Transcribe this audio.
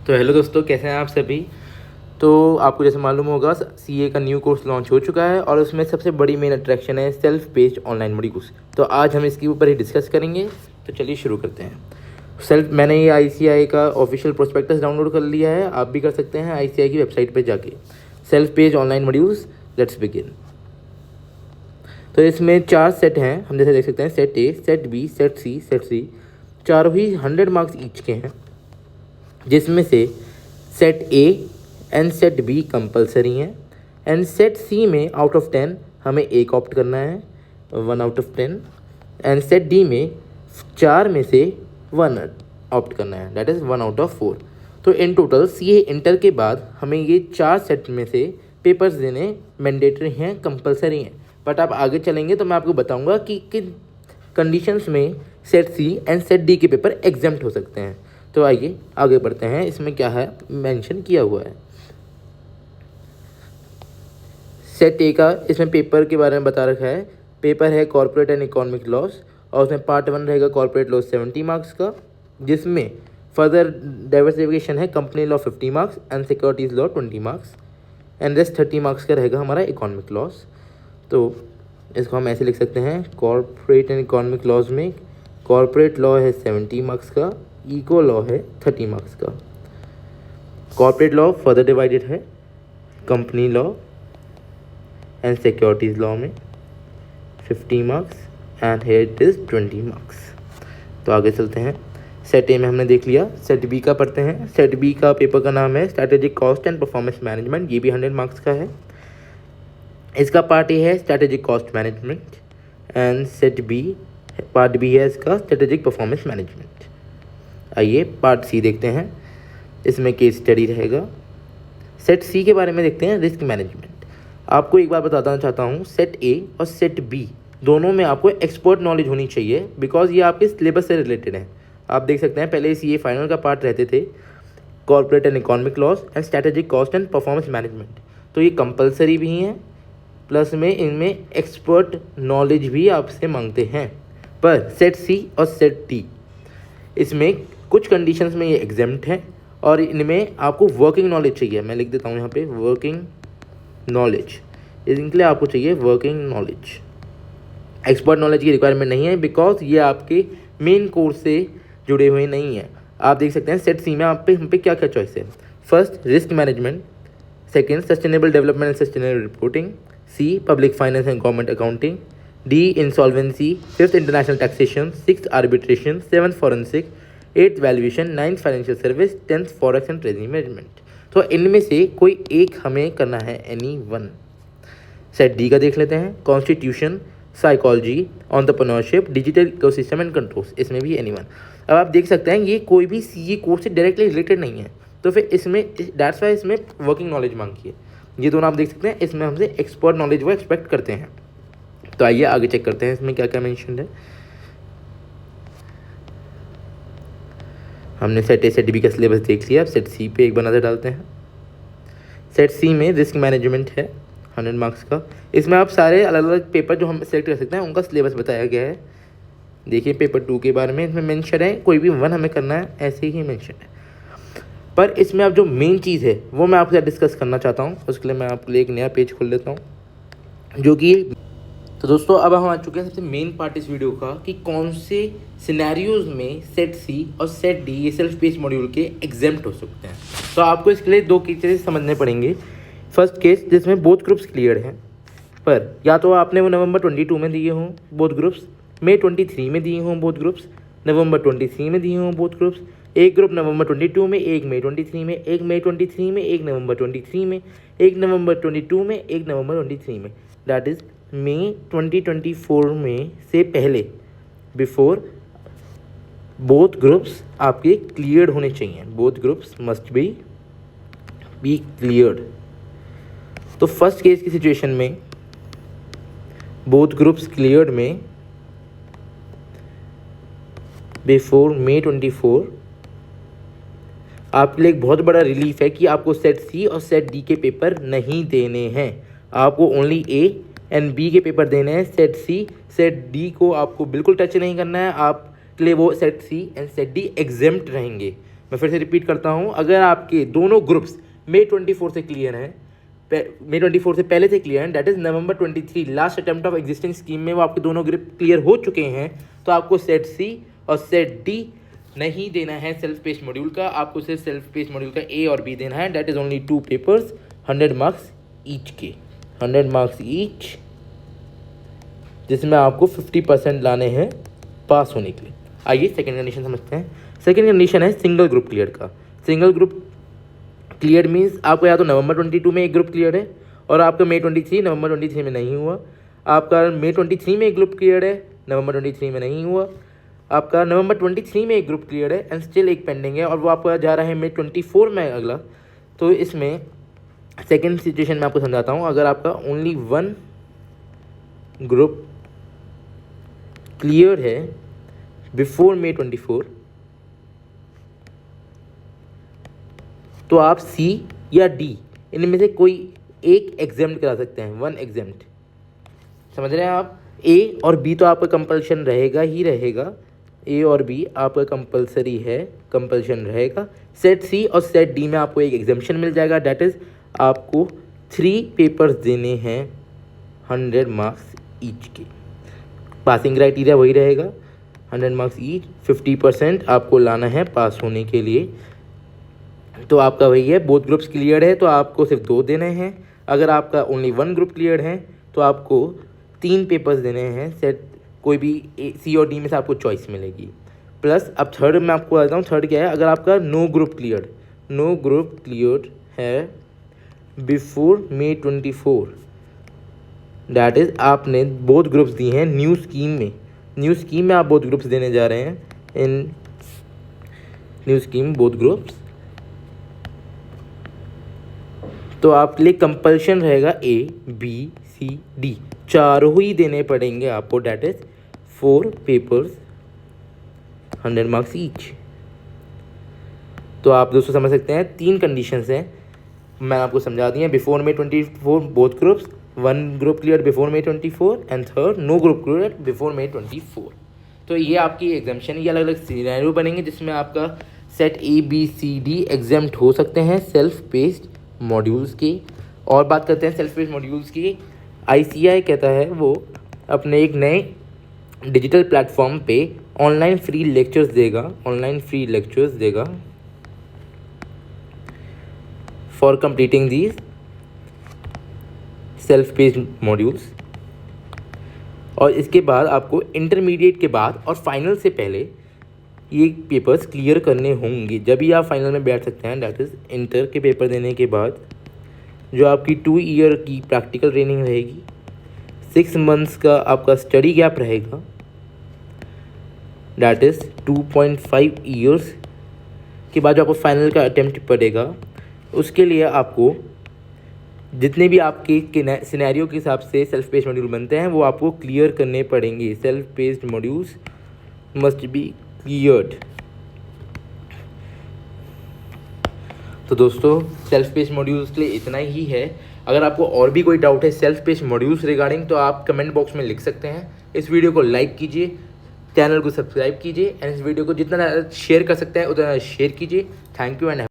तो हेलो दोस्तों, कैसे हैं आप सभी। तो आपको जैसे मालूम होगा, सीए का न्यू कोर्स लॉन्च हो चुका है और उसमें सबसे बड़ी मेन अट्रैक्शन है सेल्फ पेस्ड ऑनलाइन मॉड्यूल्स। तो आज हम इसके ऊपर ही डिस्कस करेंगे। तो चलिए शुरू करते हैं। मैंने ये आईसीआई का ऑफिशियल प्रोस्पेक्टस डाउनलोड कर लिया है, आप भी कर सकते हैं आईसीआई की वेबसाइट पर जाके। Self paced online modules, let's begin. तो इसमें 4 सेट हैं, हम जैसे देख सकते हैं, set A, set B, set C, set C. चारों ही 100 मार्क्स ईच के हैं, जिसमें से set A and set B compulsory हैं एंड सेट सी में आउट ऑफ 10 हमें एक ऑप्ट करना है, 1 out of 10। And set D में 4 में से 1 ऑप्ट करना है, दैट इज़ 1 आउट ऑफ 4। तो इन टोटल सीए इंटर के बाद हमें ये 4 सेट में से पेपर्स देने मैंडेटरी हैं, कंपलसरी हैं। बट आप आगे चलेंगे तो मैं आपको बताऊंगा कि किन कंडीशंस में set C and set D के पेपर एग्जाम्प्ट हो सकते हैं। तो आइए आगे बढ़ते हैं, इसमें क्या है मेंशन किया हुआ है। सेट ए का इसमें पेपर के बारे में बता रखा है। पेपर है कॉर्पोरेट एंड इकोनॉमिक लॉस और उसमें पार्ट 1 रहेगा कॉर्पोरेट लॉ 70 मार्क्स का, जिसमें फर्दर डाइवर्सिफिकेशन है company law 50 marks and securities law 20 marks and rest 30 marks का रहेगा हमारा इकोनॉमिक लॉस। तो इसको हम ऐसे लिख सकते हैं, कॉर्पोरेट एंड इकोनॉमिक लॉज में कॉर्पोरेट लॉ है 70 मार्क्स का, इको लॉ है 30 मार्क्स का। कॉर्पोरेट लॉ फर्दर डिवाइडेड है company law and securities law में 50 marks and here it is 20 marks. तो आगे चलते हैं। सेट ए में हमने देख लिया, सेट बी का पढ़ते हैं। सेट बी का पेपर का नाम है strategic cost and performance management, ये भी 100 मार्क्स का है। इसका पार्ट ए है strategic cost management and set B part B है इसका स्ट्रैटेजिक परफॉर्मेंस मैनेजमेंट। आइए पार्ट सी देखते हैं, इसमें केस स्टडी रहेगा। सेट सी के बारे में देखते हैं, रिस्क मैनेजमेंट। आपको एक बार बताना चाहता हूँ, सेट ए और सेट बी दोनों में आपको एक्सपर्ट नॉलेज होनी चाहिए, बिकॉज ये आपके सिलेबस से रिलेटेड है। आप देख सकते हैं पहले सी ए फाइनल का पार्ट रहते थे corporate and economic loss and strategic cost and performance management, तो ये कंपलसरी भी हैं, प्लस में इनमें एक्सपर्ट नॉलेज भी आपसे मांगते हैं। पर सेट सी और सेट डी इसमें कुछ कंडीशंस में ये एग्जाम्प्ट हैं और इनमें आपको वर्किंग नॉलेज चाहिए। मैं लिख देता हूँ यहाँ पे वर्किंग नॉलेज, इनके लिए आपको चाहिए वर्किंग नॉलेज। एक्सपर्ट नॉलेज की रिक्वायरमेंट नहीं है, बिकॉज ये आपके मेन कोर्स से जुड़े हुए नहीं हैं। आप देख सकते हैं सेट सी में हम पे क्या क्या चॉइस है। First risk management, second sustainable development and sustainable reporting, C public finance and government accounting, D insolvency, fifth international taxation, sixth arbitration, seventh forensic, 8th valuation, 9th financial service, 10th forex and treasury management. तो इनमें से कोई एक हमें करना है, any one. Set D का देख लेते हैं, constitution, psychology, entrepreneurship, digital ecosystem and controls, इसमें भी एनी वन। अब आप देख सकते हैं ये कोई भी सीए कोर्स से डायरेक्टली रिलेटेड नहीं है, तो फिर इसमें दैट्स वाई इसमें वर्किंग नॉलेज मांगी है। ये दोनों आप देख सकते हैं, इसमें हमसे एक्सपर्ट नॉलेज वो एक्सपेक्ट करते हैं। तो आइए आगे चेक करते हैं इसमें क्या क्या मेंशन है। हमने सेट ए सेट बी का सिलेबस देख लिया, अब सेट सी पे एक बार नज़र डालते हैं। सेट सी में रिस्क मैनेजमेंट है 100 मार्क्स का। इसमें आप सारे अलग अलग पेपर जो हम सेलेक्ट कर सकते हैं उनका सिलेबस बताया गया है। देखिए पेपर 2 के बारे में इसमें मेंशन है, कोई भी 1 हमें करना है, ऐसे ही मेंशन है। पर इसमें अब जो मेन चीज़ है वो मैं आपके साथ डिस्कस करना चाहता हूँ, उसके लिए मैं आपके लिए एक नया पेज खोल लेता हूँ जो कि। तो दोस्तों अब हम आ चुके हैं सबसे मेन पार्ट इस वीडियो का, कि कौन से सिनेरियोज में सेट सी और सेट डी ये सेल्फ पेस्ड मॉड्यूल के एग्जाम्प्ट हो सकते हैं। तो आपको इसके लिए 2 केसेस समझने पड़ेंगे। फर्स्ट केस जिसमें बोथ ग्रुप्स क्लियर हैं, पर या तो आपने वो नवंबर 22 में दिए हों बोथ ग्रुप्स, मई 23 में दिए हों बोथ ग्रुप्स, नवंबर 23 में दिए हों बोथ ग्रुप्स, एक ग्रुप नवंबर 22 में, एक मई 23 में, एक मई 23 में, एक नवंबर 23 में, एक नवंबर 22 में, एक नवंबर 23 में, दैट इज़ मई 2024 में से पहले, बिफोर बोथ ग्रुप्स आपके क्लियर्ड होने चाहिए। Both groups must be cleared. तो फर्स्ट केस की सिचुएशन में बोथ ग्रुप्स क्लियर्ड में बिफोर मई 24 आपके लिए एक बहुत बड़ा रिलीफ है कि आपको सेट सी और सेट डी के पेपर नहीं देने हैं। आपको ओनली ए एंड बी के पेपर देने हैं। सेट सी सेट डी को आपको बिल्कुल टच नहीं करना है, आपके लिए वो set C and set D exempt रहेंगे। मैं फिर से रिपीट करता हूँ, अगर आपके दोनों ग्रुप्स May 24 से क्लियर हैं, May 24 से पहले से क्लियर हैं, that is November 23 last attempt of existing scheme में वो आपके दोनों ग्रुप क्लियर हो चुके हैं, तो आपको सेट सी और सेट डी नहीं देना है सेल्फ पेस्ट मॉड्यूल का, आपको सिर्फ सेल्फ पेस्ट मॉड्यूल का ए और बी देना है। That is only 2 papers, 100 marks each के, 100 मार्क्स ईच, जिसमें आपको 50% लाने हैं पास होने के लिए। आइए सेकेंड कंडीशन समझते हैं। सेकेंड कंडीशन है सिंगल ग्रुप क्लियर का। सिंगल ग्रुप क्लियर मीन्स आपको या तो November 22 में एक ग्रुप क्लियर है और आपका May 23 November 23 में नहीं हुआ, आपका May 23 में एक ग्रुप क्लियर है, November 23 में नहीं हुआ, आपका November 23 में एक ग्रुप क्लियर है एंड स्टिल एक पेंडिंग है और वो आपका जा रहा है May 24 में अगला। तो इसमें सेकेंड सिचुएशन में आपको समझाता हूँ, अगर आपका ओनली 1 ग्रुप क्लियर है बिफोर May 24, तो आप सी या डी इनमें से कोई एक एग्जाम्प्ट करा सकते हैं, 1 एग्जाम्प्ट। समझ रहे हैं आप? ए और बी तो आपका कंपल्शन रहेगा ही रहेगा, ए और बी आपका कंपल्सरी है, कंपल्शन रहेगा। सेट सी और सेट डी में आपको एक एग्जाम्पशन मिल जाएगा, डैट इज़ आपको 3 पेपर्स देने हैं 100 मार्क्स ईच के। पासिंग क्राइटेरिया वही रहेगा, 100 मार्क्स ईच, 50% आपको लाना है पास होने के लिए। तो आपका वही है, बोथ ग्रुप्स क्लियर है तो आपको सिर्फ 2 देने हैं। अगर आपका ओनली 1 ग्रुप क्लियर है तो आपको 3 पेपर्स देने हैं, सेट कोई भी सी और डी में से आपको चॉइस मिलेगी। प्लस अब थर्ड में आपको बताता हूँ, थर्ड क्या है, अगर आपका नो ग्रुप क्लियर है बिफोर May 24, डैट इज़ आपने बोथ ग्रुप्स दिए हैं न्यू स्कीम में आप बोथ ग्रुप्स देने जा रहे हैं, इन न्यू स्कीम बोथ ग्रुप्स। तो आपके लिए कंपल्शन रहेगा ए बी सी डी, चारों ही देने पड़ेंगे आपको, that is 4 papers 100 marks each. तो आप दोस्तों समझ सकते हैं 3 कंडीशंस हैं, मैंने आपको समझा दी हैं। Before May 24 both groups, 1 group clear before May 24 and third no group clear before May 24। तो ये आपकी एग्जाम्पशन, ये अलग अलग सिनेरियो बनेंगे जिसमें आपका set A B C D exempt हो सकते हैं सेल्फ पेस्ड मॉड्यूल्स की। और बात करते हैं सेल्फ पेस्ड मॉड्यूल्स की, ICAI कहता है वो अपने एक नए डिजिटल प्लेटफॉर्म पे ऑनलाइन फ्री लेक्चर्स देगा for completing these self paced modules. और इसके बाद आपको इंटरमीडिएट के बाद और फाइनल से पहले ये पेपर्स क्लियर करने होंगे, जब भी आप फाइनल में बैठ सकते हैं। डैट इज़ इंटर के पेपर देने के बाद जो आपकी 2 ईयर की प्रैक्टिकल ट्रेनिंग रहेगी, 6 मंथ्स का आपका स्टडी गैप रहेगा, डैट इज़ 2.5 ईयर्स के बाद जो आपको फाइनल का अटेम्प्ट पड़ेगा, उसके लिए आपको जितने भी आपके सिनेरियो के हिसाब से सेल्फ पेस्ड मॉड्यूल बनते हैं वो आपको क्लियर करने पड़ेंगे। Self paced modules must be cleared. तो दोस्तों सेल्फ पेस्ड मॉड्यूल्स के लिए इतना ही है। अगर आपको और भी कोई डाउट है सेल्फ पेस्ड मॉड्यूल्स रिगार्डिंग तो आप कमेंट बॉक्स में लिख सकते हैं। इस वीडियो को लाइक कीजिए, चैनल को सब्सक्राइब कीजिए एंड इस वीडियो को जितना शेयर कर सकते हैं उतना शेयर कीजिए। Thank you and